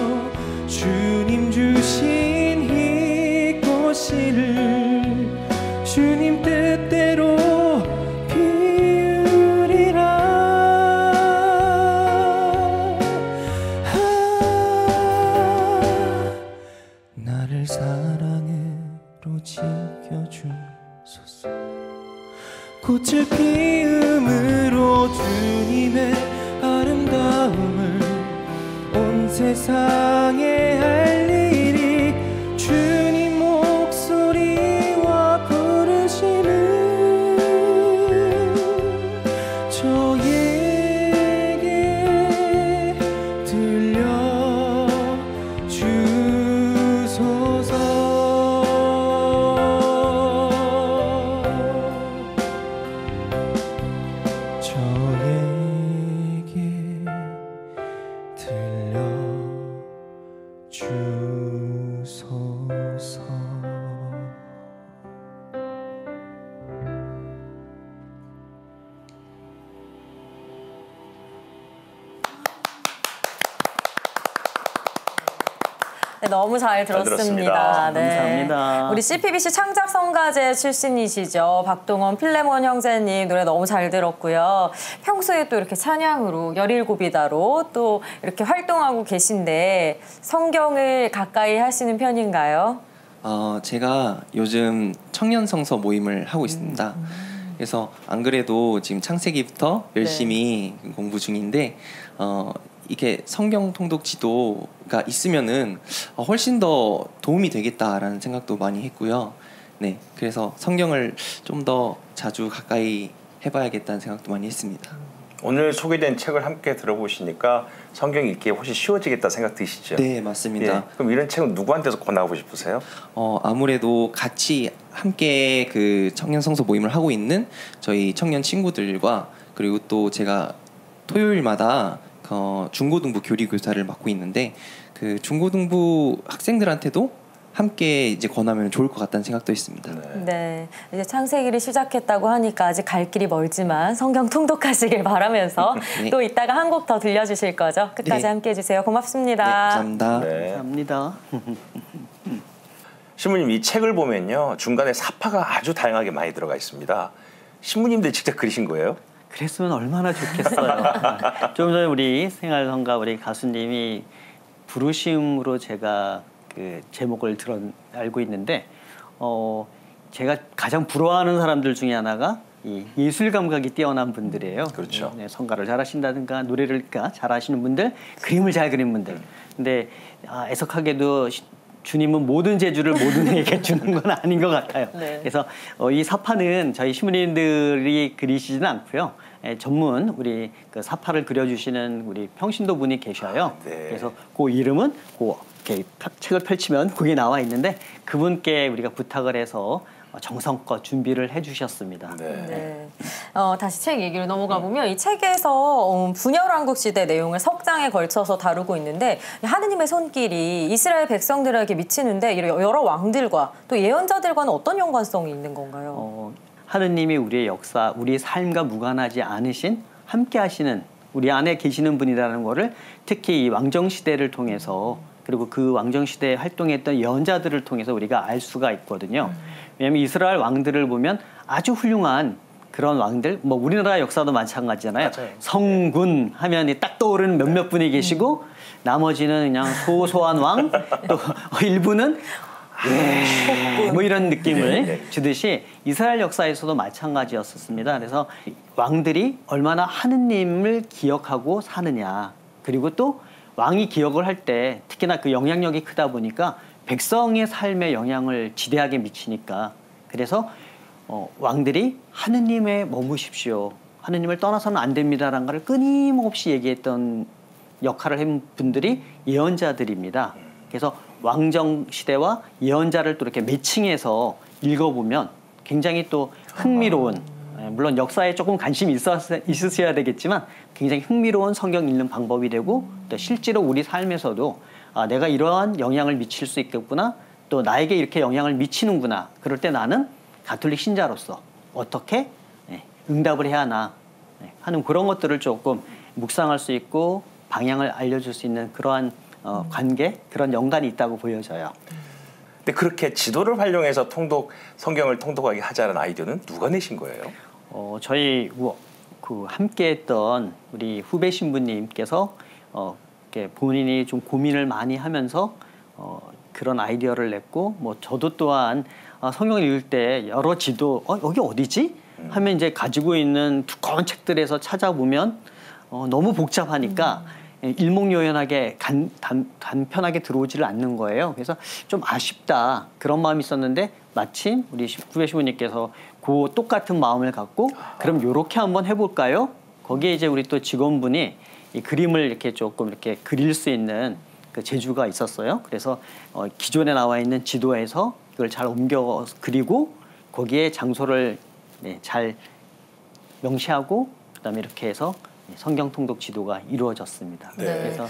주님 주신 이 꽃씨를 주님 뜻대로 피우리라. 나를 사랑으로 지켜주소서. 꽃을 피움으로 주님의 아름다움을 온 세상에 알리리. 주님 목소리와 부르심을 저에게 들려주소서. 저에게 들려주소서. 네, 너무 잘 들었습니다. 들었습니다. 네. 감사합니다. 우리 CPBC 창작성가제 출신이시죠. 박동원 필레몬 형제님 노래 너무 잘 들었고요. 평소에 또 이렇게 찬양으로 17이다로 또 이렇게 활동하고 계신데 성경을 가까이 하시는 편인가요? 제가 요즘 청년 성서 모임을 하고 있습니다. 그래서 안 그래도 지금 창세기부터 열심히 공부 중인데 이게 성경 통독 지도가 있으면은 훨씬 더 도움이 되겠다라는 생각도 많이 했고요. 네, 그래서 성경을 좀 더 자주 가까이 해봐야겠다는 생각도 많이 했습니다. 오늘 소개된 책을 함께 들어보시니까 성경 읽기에 훨씬 쉬워지겠다 생각 드시죠? 네, 맞습니다. 예, 그럼 이런 책은 누구한테서 권하고 싶으세요? 아무래도 같이 함께 그 청년 성서 모임을 하고 있는 저희 청년 친구들과 그리고 또 제가 토요일마다 중고등부 교리교사를 맡고 있는데 그 중고등부 학생들한테도 함께 이제 권하면 좋을 것 같다는 생각도 있습니다. 네, 이제 창세기를 시작했다고 하니까 아직 갈 길이 멀지만 성경 통독하시길 바라면서 네. 또 이따가 한 곡 더 들려주실 거죠? 끝까지 네. 함께해 주세요. 고맙습니다. 네, 감사합니다. 네. 감사합니다. 신부님, 이 책을 보면요 중간에 사파가 아주 다양하게 많이 들어가 있습니다. 신부님들 직접 그리신 거예요? 그랬으면 얼마나 좋겠어요. 좀 전에 우리 생활성가 우리 가수님이 부르심으로 제가 그 제목을 알고 있는데 제가 가장 부러워하는 사람들 중에 하나가 이 예술 감각이 뛰어난 분들이에요. 그렇죠. 네, 성가를 잘하신다든가 노래를 잘하시는 분들, 그림을 잘 그리는 분들. 근데 애석하게도 주님은 모든 재주를 모든 이에게 주는 건 아닌 것 같아요. 네. 그래서 이 사파는 저희 신부님들이 그리시지는 않고요. 전문 우리 그 사파를 그려주시는 우리 평신도 분이 계셔요. 네. 그래서 그 이름은 이렇게 책을 펼치면 거기 나와 있는데 그분께 우리가 부탁을 해서 정성껏 준비를 해주셨습니다. 네. 네. 다시 책 얘기로 넘어가 보면 이 책에서 분열왕국 시대 내용을 석 장에 걸쳐서 다루고 있는데 하느님의 손길이 이스라엘 백성들에게 미치는데 여러 왕들과 또 예언자들과는 어떤 연관성이 있는 건가요? 하느님이 우리의 역사, 우리의 삶과 무관하지 않으신 함께 하시는 우리 안에 계시는 분이라는 거를 특히 이 왕정시대를 통해서 그리고 그 왕정시대에 활동했던 예언자들을 통해서 우리가 알 수가 있거든요. 왜냐하면 이스라엘 왕들을 보면 아주 훌륭한 그런 왕들, 뭐 우리나라 역사도 마찬가지잖아요. 맞아요. 성군 하면 딱 떠오르는 몇몇 분이 계시고 나머지는 그냥 소소한 왕, 또 일부는 뭐 이런 느낌을 주듯이 이스라엘 역사에서도 마찬가지였었습니다. 그래서 왕들이 얼마나 하느님을 기억하고 사느냐, 그리고 또 왕이 기억을 할 때 특히나 그 영향력이 크다 보니까 백성의 삶에 영향을 지대하게 미치니까, 그래서 왕들이 하느님에 머무십시오, 하느님을 떠나서는 안 됩니다라는 걸 끊임없이 얘기했던 역할을 한 분들이 예언자들입니다. 그래서 왕정 시대와 예언자를 또 이렇게 매칭해서 읽어보면 굉장히 또 흥미로운, 물론 역사에 조금 관심이 있으셔야 되겠지만 굉장히 흥미로운 성경 읽는 방법이 되고, 또 실제로 우리 삶에서도 내가 이러한 영향을 미칠 수 있겠구나, 또 나에게 이렇게 영향을 미치는구나, 그럴 때 나는 가톨릭 신자로서 어떻게 응답을 해야 하나 하는 그런 것들을 조금 묵상할 수 있고 방향을 알려줄 수 있는 그러한 관계, 그런 연관이 있다고 보여져요. 근데 그렇게 지도를 활용해서 성경을 통독하게 하자는 아이디어는 누가 내신 거예요? 저희 그 함께했던 우리 후배 신부님께서 이렇게 본인이 좀 고민을 많이 하면서 그런 아이디어를 냈고, 뭐 저도 또한 성경을 읽을 때 여러 지도 여기 어디지? 하면 이제 가지고 있는 두꺼운 책들에서 찾아보면 너무 복잡하니까 일목요연하게 간편하게 들어오지를 않는 거예요. 그래서 좀 아쉽다, 그런 마음이 있었는데 마침 우리 후배 신부님께서 그 똑같은 마음을 갖고 그럼 요렇게 한번 해볼까요? 거기에 이제 우리 또 직원분이 이 그림을 이렇게 조금 이렇게 그릴 수 있는 그 재주가 있었어요. 그래서 기존에 나와 있는 지도에서 이걸 잘 옮겨 그리고 거기에 장소를 잘 명시하고 그다음에 이렇게 해서 성경 통독 지도가 이루어졌습니다. 네. 그래서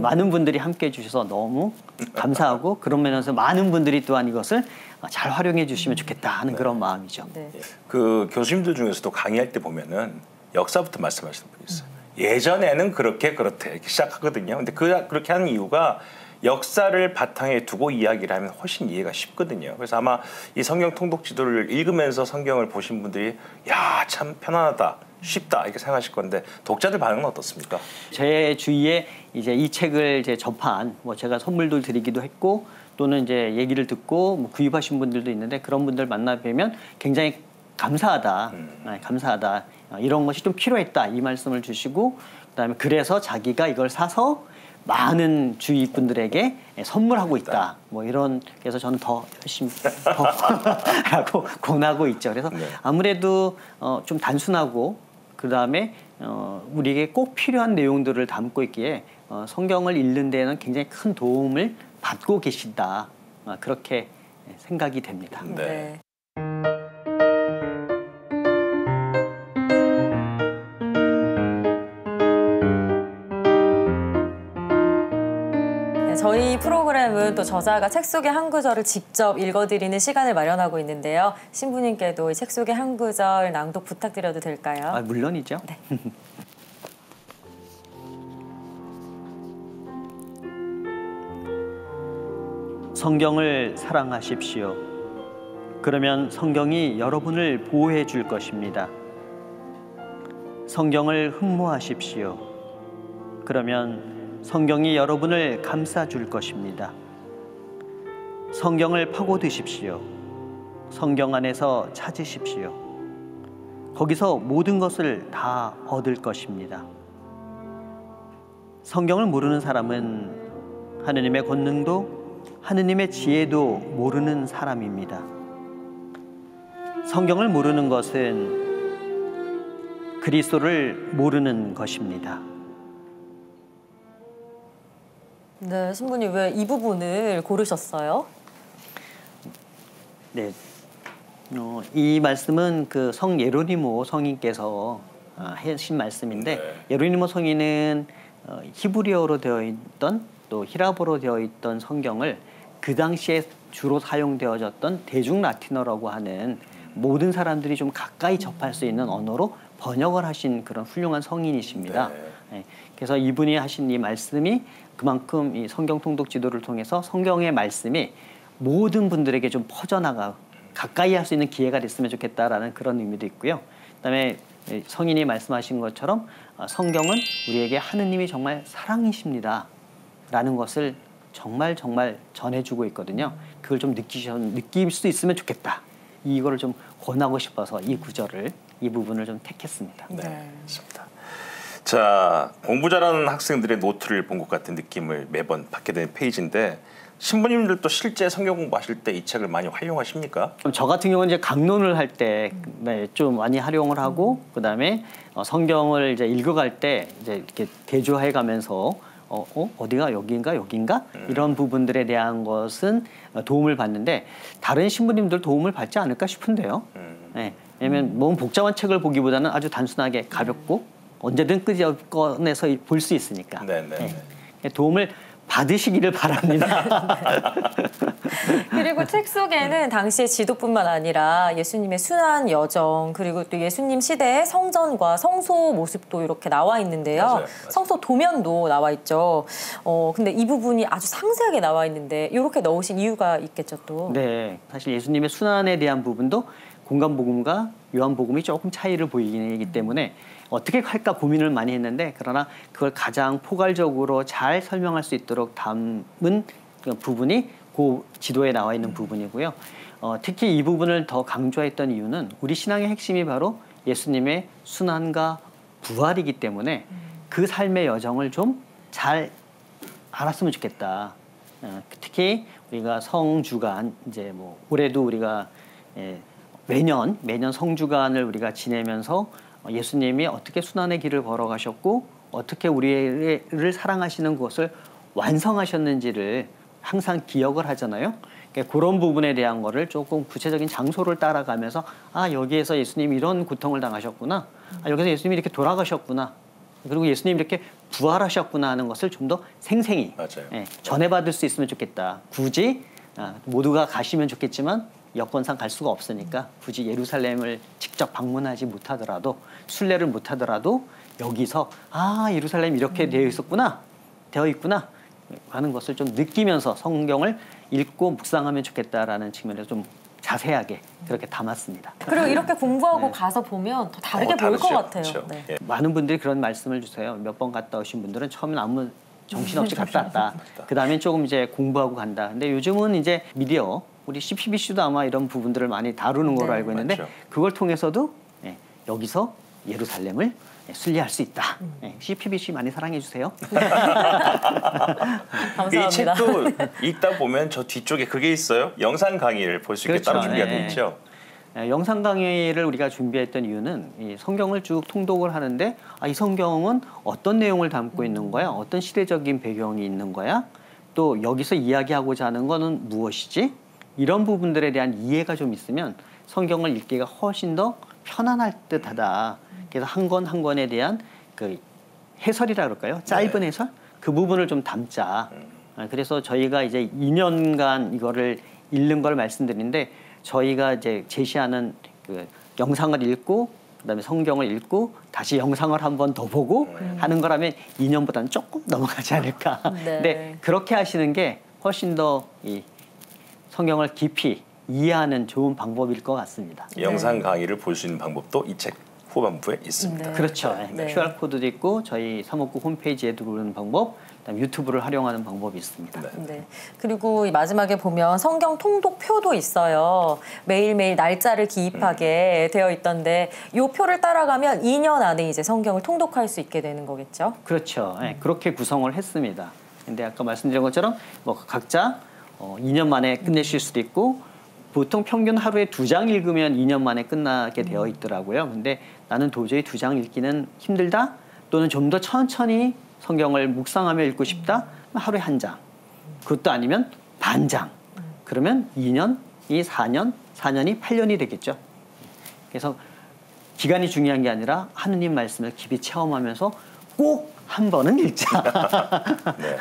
많은 분들이 함께해 주셔서 너무 감사하고, 그런 면에서 많은 분들이 또한 이것을 잘 활용해 주시면 좋겠다 하는 그런 마음이죠. 네. 그 교수님들 중에서도 강의할 때 보면은 역사부터 말씀하시는 분이 있어요. 예전에는 그렇대 이렇게 시작하거든요. 근데 그렇게 하는 이유가 역사를 바탕에 두고 이야기를 하면 훨씬 이해가 쉽거든요. 그래서 아마 이 성경 통독 지도를 읽으면서 성경을 보신 분들이 야, 참 편안하다, 쉽다 이렇게 생각하실 건데, 독자들 반응은 어떻습니까? 제 주위에 이제 이 책을 이제 접한, 뭐 제가 선물도 드리기도 했고 또는 이제 얘기를 듣고 뭐 구입하신 분들도 있는데, 그런 분들 만나 뵈면 굉장히 감사하다, 감사하다, 이런 것이 좀 필요했다 이 말씀을 주시고, 그다음에 그래서 자기가 이걸 사서 많은 주위 분들에게 선물하고 있다. 뭐 이런, 그래서 저는 더 열심히 라고 권하고 있죠. 그래서 아무래도 좀 단순하고 그다음에 우리에게 꼭 필요한 내용들을 담고 있기에 성경을 읽는 데에는 굉장히 큰 도움을 받고 계신다. 그렇게 생각이 됩니다. 네. 저희 프로그램은 또 저자가 책 속의 한 구절을 직접 읽어드리는 시간을 마련하고 있는데요. 신부님께도 이 책 속의 한 구절 낭독 부탁드려도 될까요? 물론이죠. 네. 성경을 사랑하십시오. 그러면 성경이 여러분을 보호해 줄 것입니다. 성경을 흠모하십시오. 그러면 성경이 여러분을 감싸줄 것입니다. 성경을 파고드십시오. 성경 안에서 찾으십시오. 거기서 모든 것을 다 얻을 것입니다. 성경을 모르는 사람은 하느님의 권능도 하느님의 지혜도 모르는 사람입니다. 성경을 모르는 것은 그리스도를 모르는 것입니다. 네, 신부님 왜 이 부분을 고르셨어요? 네, 이 말씀은 그 성 예로니모 성인께서 하신 말씀인데, 예로니모 성인은 히브리어로 되어 있던 또 히라보로 되어 있던 성경을 그 당시에 주로 사용되어졌던 대중 라틴어라고 하는 모든 사람들이 좀 가까이 접할 수 있는 언어로 번역을 하신 그런 훌륭한 성인이십니다. 네. 그래서 이분이 하신 이 말씀이 그만큼 이 성경 통독 지도를 통해서 성경의 말씀이 모든 분들에게 좀 퍼져나가 가까이 할 수 있는 기회가 됐으면 좋겠다라는 그런 의미도 있고요. 그다음에 성인이 말씀하신 것처럼 성경은 우리에게 하느님이 정말 사랑이십니다 라는 것을 정말 전해주고 있거든요. 그걸 좀 느낄 수 있으면 좋겠다. 이거를 좀 권하고 싶어서 이 구절을, 이 부분을 좀 택했습니다. 네, 좋습니다. 자, 공부 잘하는 학생들의 노트를 본 것 같은 느낌을 매번 받게 되는 페이지인데, 신부님들도 실제 성경 공부하실 때 이 책을 많이 활용하십니까? 저 같은 경우는 이제 강론을 할 때 좀 많이 활용을 하고, 그다음에 성경을 이제 읽어갈 때 이제 이렇게 대조해가면서 어디가 여기인가 이런 부분들에 대한 것은 도움을 받는데, 다른 신부님들 도움을 받지 않을까 싶은데요. 네, 왜냐하면 너무 복잡한 책을 보기보다는 아주 단순하게 가볍고 언제든 꺼내서 볼 수 있으니까. 네. 도움을 받으시기를 바랍니다. 그리고 책 속에는 당시의 지도뿐만 아니라 예수님의 순환 여정, 그리고 또 예수님 시대의 성전과 성소 모습도 이렇게 나와 있는데요. 맞아요. 성소 도면도 나와 있죠. 근데 이 부분이 아주 상세하게 나와 있는데 이렇게 넣으신 이유가 있겠죠, 또. 네, 사실 예수님의 순환에 대한 부분도 공간복음과 요한복음이 조금 차이를 보이기 때문에 어떻게 할까 고민을 많이 했는데, 그러나 그걸 가장 포괄적으로 잘 설명할 수 있도록 담은 그 부분이 그 지도에 나와 있는 부분이고요. 특히 이 부분을 더 강조했던 이유는 우리 신앙의 핵심이 바로 예수님의 순환과 부활이기 때문에 그 삶의 여정을 좀 잘 알았으면 좋겠다. 특히 우리가 성주간, 이제 뭐 올해도 우리가 매년 성주간을 우리가 지내면서 예수님이 어떻게 순환의 길을 걸어가셨고 어떻게 우리를 사랑하시는 것을 완성하셨는지를 항상 기억을 하잖아요. 그러니까 그런 부분에 대한 거를 조금 구체적인 장소를 따라가면서 여기에서 예수님이 이런 고통을 당하셨구나. 여기서 예수님이 이렇게 돌아가셨구나. 그리고 예수님이 이렇게 부활하셨구나 하는 것을 좀 더 생생히 전해받을 수 있으면 좋겠다. 굳이 모두가 가시면 좋겠지만 여건상 갈 수가 없으니까 굳이 예루살렘을 직접 방문하지 못하더라도, 순례를 못하더라도 여기서 예루살렘이 이렇게 되어 있구나 하는 것을 좀 느끼면서 성경을 읽고 묵상하면 좋겠다라는 측면에서 좀 자세하게 그렇게 담았습니다. 그리고 이렇게 공부하고 가서 보면 더 다르게 보일 것 같아요. 그렇죠. 네. 많은 분들이 그런 말씀을 주세요. 몇 번 갔다 오신 분들은 처음엔 아무 정신없이 갔다 왔다. 그 다음에 조금 이제 공부하고 간다. 근데 요즘은 이제 미디어, 우리 CPBC도 아마 이런 부분들을 많이 다루는 걸로 알고 있는데, 맞죠. 그걸 통해서도 여기서 예루살렘을 순례할 수 있다. CPBC 많이 사랑해 주세요. 감사합니다. 이 책도 읽다 보면 저 뒤쪽에 그게 있어요. 영상 강의를 볼 수 있게 따로 준비가 돼 있죠. 영상 강의를 우리가 준비했던 이유는 이 성경을 쭉 통독을 하는데, 이 성경은 어떤 내용을 담고 있는 거야? 어떤 시대적인 배경이 있는 거야? 또 여기서 이야기하고자 하는 거는 무엇이지? 이런 부분들에 대한 이해가 좀 있으면 성경을 읽기가 훨씬 더 편안할 듯하다. 그래서 한 권 한 권에 대한 그 해설이라 그럴까요? 짧은 해설? 그 부분을 좀 담자. 그래서 저희가 이제 2년간 이거를 읽는 걸 말씀드리는데, 저희가 이제 제시하는 그 영상을 읽고 그다음에 성경을 읽고 다시 영상을 한 번 더 보고 하는 거라면 2년보다는 조금 넘어가지 않을까. 근데 그렇게 하시는 게 훨씬 더 이 성경을 깊이 이해하는 좋은 방법일 것 같습니다. 영상 강의를 볼 수 있는 방법도 이 책 후반부에 있습니다. 그렇죠. QR코드도 있고 저희 사목구 홈페이지에 들어오는 방법, 그다음에 유튜브를 활용하는 방법이 있습니다. 네. 그리고 이 마지막에 보면 성경 통독표도 있어요. 매일매일 날짜를 기입하게 되어 있던데, 이 표를 따라가면 2년 안에 이제 성경을 통독할 수 있게 되는 거겠죠? 그렇죠. 그렇게 구성을 했습니다. 근데 아까 말씀드린 것처럼 뭐 각자 2년 만에 끝내실 수도 있고, 보통 평균 하루에 2장 읽으면 2년 만에 끝나게 되어 있더라고요. 근데 나는 도저히 2장 읽기는 힘들다, 또는 좀 더 천천히 성경을 묵상하며 읽고 싶다, 하루에 1장. 그것도 아니면 반장. 그러면 2년이 4년, 4년이 8년이 되겠죠. 그래서 기간이 중요한 게 아니라 하느님 말씀을 깊이 체험하면서 꼭 한 번은 읽자. 네.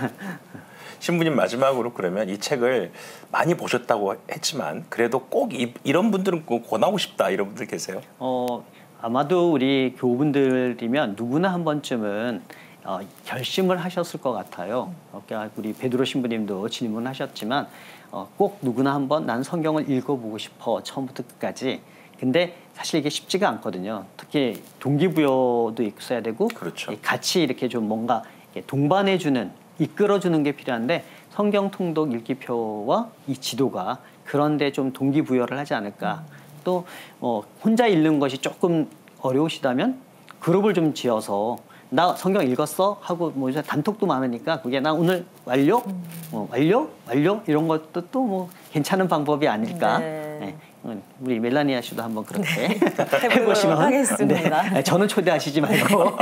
신부님, 마지막으로 그러면 이 책을 많이 보셨다고 했지만 그래도 꼭 이런 분들은 꼭 권하고 싶다, 이런 분들 계세요? 아마도 우리 교우분들이면 누구나 한 번쯤은 결심을 하셨을 것 같아요. 우리 베드로 신부님도 질문하셨지만 꼭 누구나 한번 난 성경을 읽어보고 싶어, 처음부터 끝까지. 근데 사실 이게 쉽지가 않거든요. 특히 동기부여도 있어야 되고 그렇죠. 같이 이렇게 좀 뭔가 동반해주는, 이끌어주는 게 필요한데 성경 통독 읽기표와 이 지도가 그런데 좀 동기부여를 하지 않을까. 또 혼자 읽는 것이 조금 어려우시다면 그룹을 좀 지어서 나 성경 읽었어? 하고 뭐 요새 단톡도 많으니까 그게 나 오늘 완료? 완료? 이런 것도 또 뭐 괜찮은 방법이 아닐까. 네. 네. 우리 멜라니아 씨도 한번 그렇게 해보시면 하겠습니다. 네. 저는 초대하시지 말고.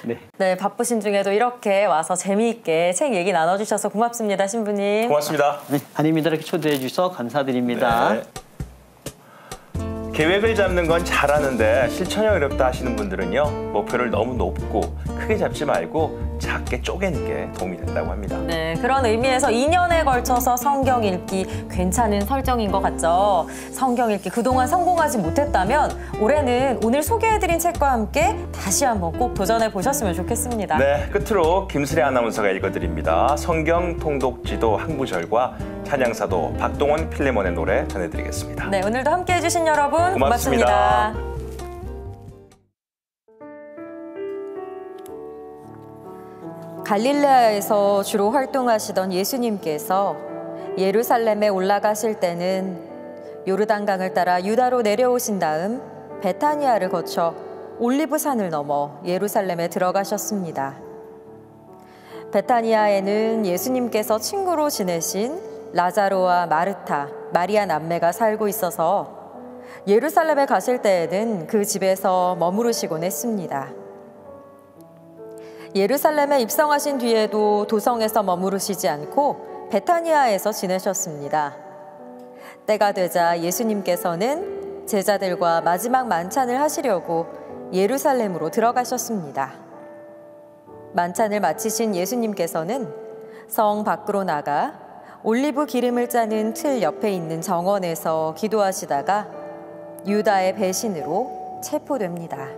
네. 네, 바쁘신 중에도 이렇게 와서 재미있게 책 얘기 나눠주셔서 고맙습니다, 신부님. 고맙습니다. 네, 아닙니다. 이렇게 초대해 주셔서 감사드립니다. 네. 계획을 잡는 건 잘하는데 실천이 어렵다 하시는 분들은요, 목표를 너무 높고 크게 잡지 말고 작게 쪼개는 게 도움이 된다고 합니다. 네, 그런 의미에서 2년에 걸쳐서 성경 읽기 괜찮은 설정인 것 같죠. 성경 읽기 그동안 성공하지 못했다면 올해는 오늘 소개해드린 책과 함께 다시 한번 꼭 도전해 보셨으면 좋겠습니다. 네, 끝으로 김슬애 아나운서가 읽어드립니다. 성경 통독 지도 한 구절과 찬양사도 박동원 필레몬의 노래 전해드리겠습니다. 네, 오늘도 함께해 주신 여러분 고맙습니다. 갈릴레아에서 주로 활동하시던 예수님께서 예루살렘에 올라가실 때는 요르단강을 따라 유다로 내려오신 다음 베타니아를 거쳐 올리브산을 넘어 예루살렘에 들어가셨습니다. 베타니아에는 예수님께서 친구로 지내신 라자로와 마르타, 마리아 남매가 살고 있어서 예루살렘에 가실 때에는 그 집에서 머무르시곤 했습니다. 예루살렘에 입성하신 뒤에도 도성에서 머무르시지 않고 베타니아에서 지내셨습니다. 때가 되자 예수님께서는 제자들과 마지막 만찬을 하시려고 예루살렘으로 들어가셨습니다. 만찬을 마치신 예수님께서는 성 밖으로 나가 올리브 기름을 짜는 틀 옆에 있는 정원에서 기도하시다가 유다의 배신으로 체포됩니다.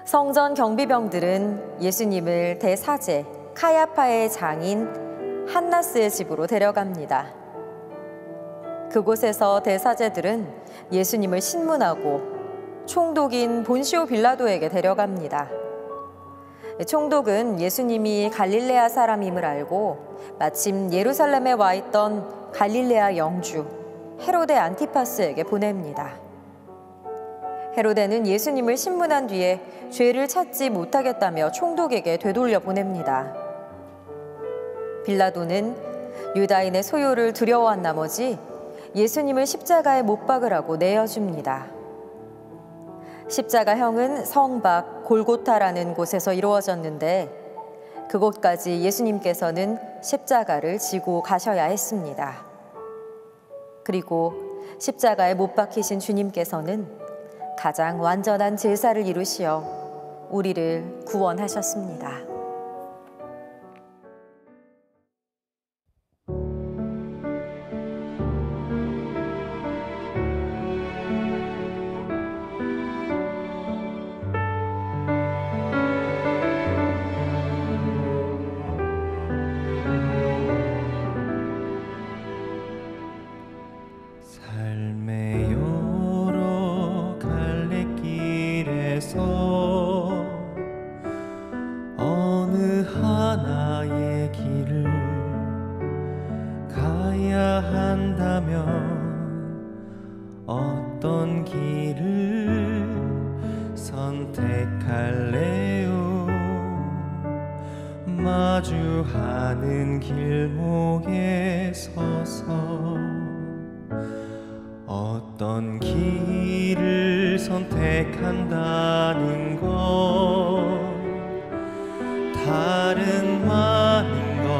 성전 경비병들은 예수님을 대사제 카야파의 장인 한나스의 집으로 데려갑니다. 그곳에서 대사제들은 예수님을 신문하고 총독인 본시오 빌라도에게 데려갑니다. 총독은 예수님이 갈릴레아 사람임을 알고 마침 예루살렘에 와 있던 갈릴레아 영주 헤로데 안티파스에게 보냅니다. 헤로데는 예수님을 신문한 뒤에 죄를 찾지 못하겠다며 총독에게 되돌려 보냅니다. 빌라도는 유다인의 소요를 두려워한 나머지 예수님을 십자가에 못 박으라고 내어줍니다. 십자가형은 성 밖 골고타라는 곳에서 이루어졌는데 그곳까지 예수님께서는 십자가를 지고 가셔야 했습니다. 그리고 십자가에 못 박히신 주님께서는 가장 완전한 제사를 이루시어 우리를 구원하셨습니다. 삶의 여러 갈래길에서 어느 하나의 길을 가야 한다면 어떤 길을 선택할래요? 마주하는 길목에 서서 어떤 길을 선택한다는 것 다른 많은 걸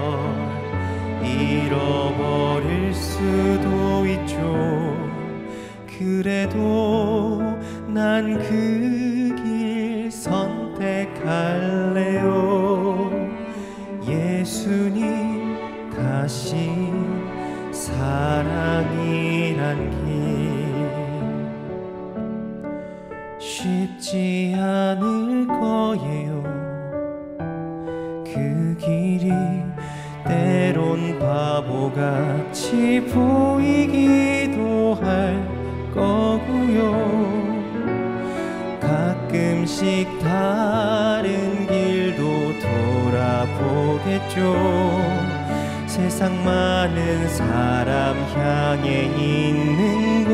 잃어버릴 수도 있죠. 그래도 난 그 길 선택할래요. 예수님 가신 사랑이란 길 쉽지 않을 거예요. 그 길이 때론 바보같이 보이기도 할 거고요. 가끔씩 다른 길도 돌아보겠죠. 세상 많은 사람 향해 있는 곳.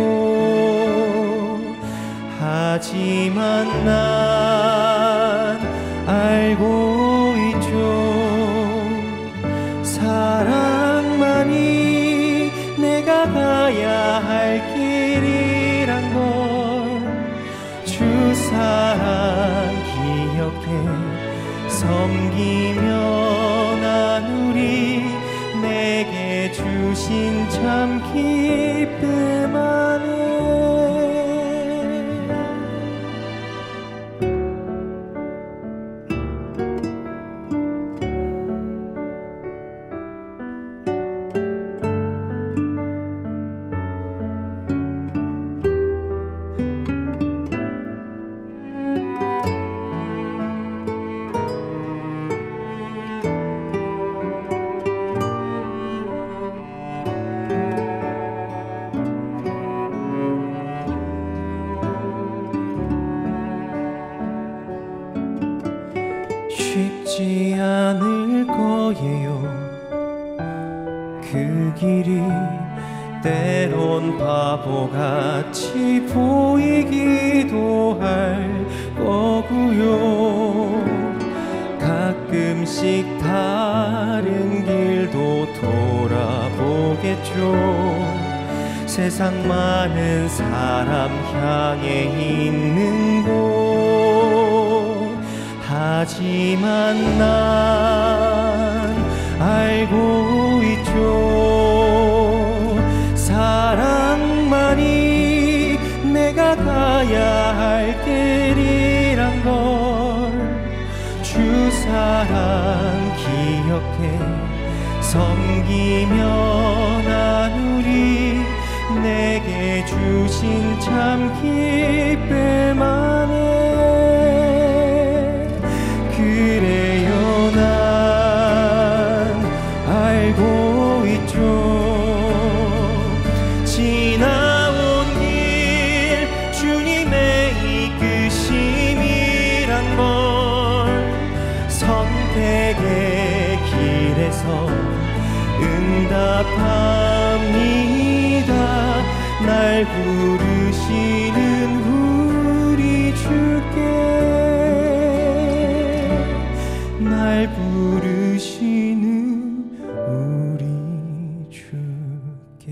하지만 난 알고 있죠. 사랑만이 내가 가야 할 길이란 걸 주 사랑 기억해 섬기며 난 우리 내게 주신 참 기쁨 안에 쉽지 않을 거예요. 그 길이 때론 바보같이 보이기도 할 거고요. 가끔씩 다른 길도 돌아보겠죠. 세상 많은 사람 향해 있는 곳. 하지만 난 알고 있죠. 사랑만이 내가 가야 할 길이란 걸 주 사랑 기억해 섬기며 난 우리 내게 주신 참 기쁨 안에 그래요 난 알고 있죠. 지나온 길 주님의 이끄심이란 걸 선택의 길에서 응답합니다. 날 부르시는 우리 주께 날 부르시는 우리 주께